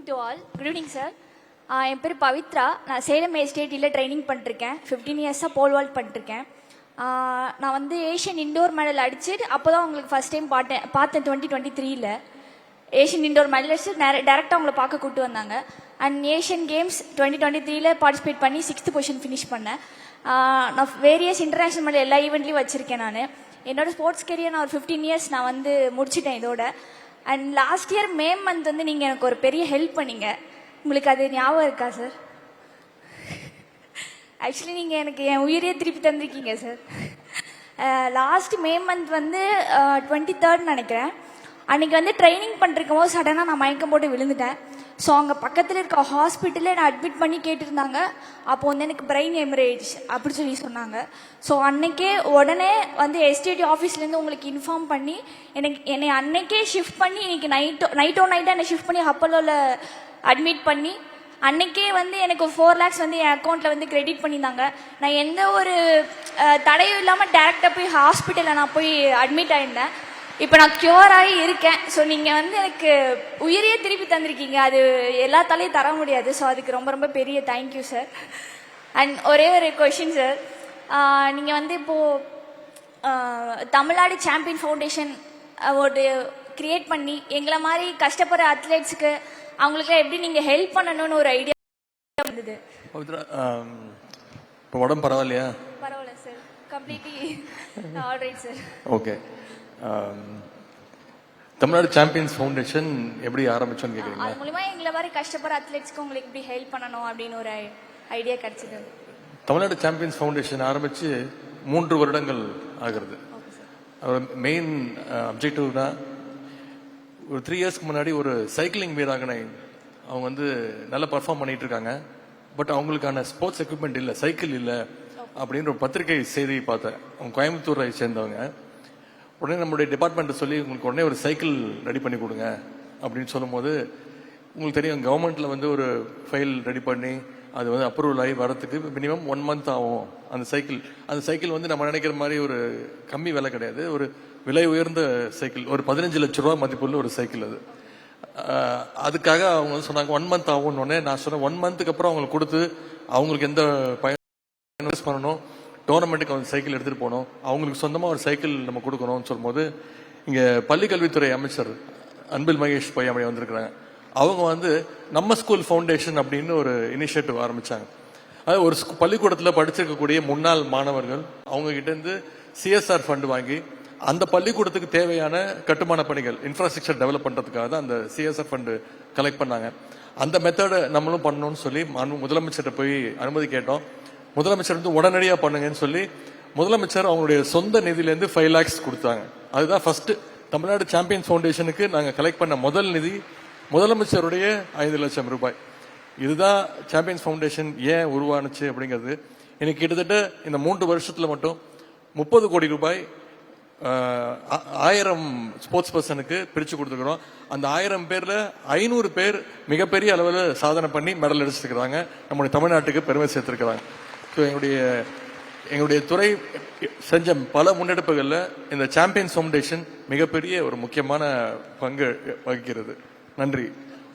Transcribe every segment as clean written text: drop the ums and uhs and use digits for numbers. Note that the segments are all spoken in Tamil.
To all. Good evening sir. என் பேர் பவித்ரா. நான் சேலம் எஸ்டேட்டில் ட்ரைனிங் பண்ணிருக்கேன். 15 இயர்ஸாக போல் வால்ட் பண்ணிருக்கேன். நான் வந்து ஏஷியன் இண்டோர் மெடல் அடிச்சு அப்போ தான் உங்களுக்கு ஃபர்ஸ்ட் டைம் பார்த்தேன் 2023 ஏஷியன் இண்டோர் மெடல் அடிச்சு டேரெக்டாக உங்களை பார்க்க கூப்பிட்டு வந்தாங்க. அண்ட் ஏஷியன் கேம்ஸ் 2023 பார்ட்டிசிபேட் பண்ணி 6th பொசிஷன் ஃபினிஷ் பண்ணேன். நான் வேரியஸ் இன்டர்நேஷனல் மெடல் எல்லா ஈவெண்ட்லையும் வச்சுருக்கேன். நான் என்னோட ஸ்போர்ட்ஸ் கெரியர் நான் ஒரு 15 இயர்ஸ் நான் வந்து முடிச்சிட்டேன் இதோட. And last year May month வந்து நீங்கள் எனக்கு ஒரு பெரிய ஹெல்ப் பண்ணீங்க. உங்களுக்கு அது ஞாபகம் இருக்கா சார்? ஆக்சுவலி நீங்கள் எனக்கு என் உயிரே திருப்பி தந்திருக்கீங்க சார். லாஸ்ட் மே மந்த் வந்து 23rd நினைக்கிறேன். அன்றைக்கி வந்து ட்ரைனிங் பண்ணிருக்கும் போது சடனாக நான் மயக்கம் போட்டு விழுந்துட்டேன். ஸோ அங்கே பக்கத்தில் இருக்க ஹாஸ்பிட்டலில் நான் அட்மிட் பண்ணி கேட்டிருந்தாங்க. அப்போ வந்து எனக்கு பிரெயின் ஹெமரேஜ் அப்படி சொன்னாங்க. ஸோ அன்னைக்கே உடனே வந்து எஸ்டிடி ஆஃபீஸ்லேருந்து உங்களுக்கு இன்ஃபார்ம் பண்ணி என்னை அன்னைக்கே ஷிஃப்ட் பண்ணி இன்னைக்கு நைட்டாக என்னை ஷிஃப்ட் பண்ணி அப்போலோவில் அட்மிட் பண்ணி அன்னைக்கே வந்து எனக்கு 4 lakhs வந்து என் அக்கௌண்ட்டில் வந்து கிரெடிட் பண்ணியிருந்தாங்க. நான் எந்த ஒரு தடையும் இல்லாமல் டேரெக்டாக போய் ஹாஸ்பிட்டலில் நான் போய் அட்மிட் ஆகிருந்தேன். இப்போ நான் க்யூர் ஆகி இருக்கேன். ஸோ நீங்கள் வந்து எனக்கு உயிரையே திருப்பி தந்திருக்கீங்க. அது எல்லாத்தாலையும் தர முடியாது. ஸோ அதுக்கு ரொம்ப ரொம்ப பெரிய தேங்க்யூ சார். அண்ட் ஒரே ஒரு கொஷின் சார். நீங்கள் வந்து இப்போது தமிழ்நாடு சாம்பியன் ஃபவுண்டேஷன் ஒரு கிரியேட் பண்ணி எங்களை மாதிரி கஷ்டப்படுற அத்லெட்ஸுக்கு அவங்களுக்குலாம் எப்படி நீங்கள் ஹெல்ப் பண்ணணும்னு ஒரு ஐடியா இருந்தது. இப்போ உடம்பு பரவாயில்லையா? பரவாயில்ல sir. Completely alright sir. Okay. Tamil Nadu champions foundation எப்படி ஆரம்பிச்சோன்னு கேட்குறீங்க? அது மூலமா எங்களை மாதிரி கஷ்டப்படுற அத்லெட்ஸ்க்கு உங்களுக்கு எப்படி ஹெல்ப் பண்ணணும் அப்படின்னு ஒரு ஐடியா கிடைச்சது. தமிழ்நாடு சாம்பியன்ஸ் ஃபவுண்டேஷன் ஆரம்பிச்சு 3 வருடங்கள் ஆகிறது. மெயின் அப்ஜெக்டிவ் தான் ஒரு 3 இயர்ஸ்க்கு முன்னாடி ஒரு சைக்கிளிங் வீராங்கனை அவங்க வந்து நல்லா பர்ஃபார்ம் பண்ணிட்டு இருக்காங்க. பட் அவங்களுக்கான ஸ்போர்ட்ஸ் எக்யூப்மெண்ட் இல்லை, சைக்கிள் இல்லை அப்படின்னு ஒரு பத்திரிகை செய்தி பார்த்தேன். அவங்க கோயம்புத்தூரை சேர்ந்தவங்க. உடனே நம்மளுடைய டிபார்ட்மெண்ட்டை சொல்லி உங்களுக்கு உடனே ஒரு சைக்கிள் ரெடி பண்ணி கொடுங்க அப்படின்னு சொல்லும் போது உங்களுக்கு தெரியும் கவர்மெண்ட்ல வந்து ஒரு ஃபைல் ரெடி பண்ணி அது வந்து அப்ரூவல் ஆகி வரத்துக்கு மினிமம் 1 month ஆகும். அந்த சைக்கிள் வந்து நம்ம நினைக்கிற மாதிரி ஒரு கம்மி விலை கிடையாது. ஒரு விலை உயர்ந்த சைக்கிள், ஒரு 15 லட்ச ரூபா மதிப்புள்ள ஒரு சைக்கிள் அது. அதுக்காக அவங்க வந்து சொன்னாங்க 1 month ஆகும்னு. நான் சொன்னேன் 1 monthக்கு அப்புறம் அவங்களுக்கு கொடுத்து அவங்களுக்கு எந்த பயன் பண்ணணும், டோர்னமெண்ட்டுக்கு அவங்க சைக்கிள் எடுத்துட்டு போகணும், அவங்களுக்கு சொந்தமாக ஒரு சைக்கிள் நம்ம கொடுக்கணும்னு சொல்லும்போது இங்கே பள்ளிக்கல்வித்துறை அமைச்சர் அன்பில் மகேஷ் பொய்யாமொழி வந்திருக்கிறாங்க. அவங்க வந்து நம்ம ஸ்கூல் ஃபவுண்டேஷன் அப்படின்னு ஒரு இனிஷியேட்டிவ் ஆரம்பிச்சாங்க. அதாவது ஒரு பள்ளிக்கூடத்தில் படிச்சிருக்கக்கூடிய முன்னாள் மாணவர்கள் அவங்க கிட்ட இருந்து சிஎஸ்ஆர் ஃபண்ட் வாங்கி அந்த பள்ளிக்கூடத்துக்கு தேவையான கட்டுமான பணிகள் இன்ஃப்ராஸ்ட்ரக்சர் டெவலப் பண்றதுக்காக தான் அந்த சிஎஸ்ஆர் ஃபண்ட் கலெக்ட் பண்ணாங்க. அந்த மெத்தடை நம்மளும் பண்ணணும்னு சொல்லி முதலமைச்சர்கிட்ட போய் அனுமதி கேட்டோம். முதலமைச்சர் வந்து உடனடியாக பண்ணுங்கன்னு சொல்லி முதலமைச்சர் அவங்களுடைய சொந்த நிதியிலேருந்து 5 lakhs கொடுத்தாங்க. அதுதான் ஃபர்ஸ்ட் தமிழ்நாடு சாம்பியன் ஃபவுண்டேஷனுக்கு நாங்கள் கலெக்ட் பண்ண முதல் நிதி, முதலமைச்சருடைய 5 லட்சம் ரூபாய். இதுதான் சாம்பியன்ஸ் ஃபவுண்டேஷன் ஏன் உருவானுச்சு அப்படிங்கிறது. எனக்கு கிட்டத்தட்ட இந்த 3 வருஷத்துல மட்டும் 30 கோடி ரூபாய் 1000 ஸ்போர்ட்ஸ் பர்சனுக்கு பிரிச்சு கொடுத்துருக்கிறோம். அந்த 1000 பேர்ல 500 பேர் மிகப்பெரிய அளவில் சாதனை பண்ணி மெடல் அடிச்சிருக்கிறாங்க. நம்முடைய தமிழ்நாட்டுக்கு பெருமை சேர்த்திருக்கிறாங்க. ஸோ எங்களுடைய துறை செஞ்ச பல முன்னெடுப்புகளில் இந்த சாம்பியன்ஸ் ஃபவுண்டேஷன் மிகப்பெரிய ஒரு முக்கியமான பங்கு வகிக்கிறது. நன்றி.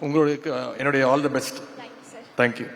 உங்களுக்கு என்னுடைய ஆல் தி பெஸ்ட். தேங்க்யூ.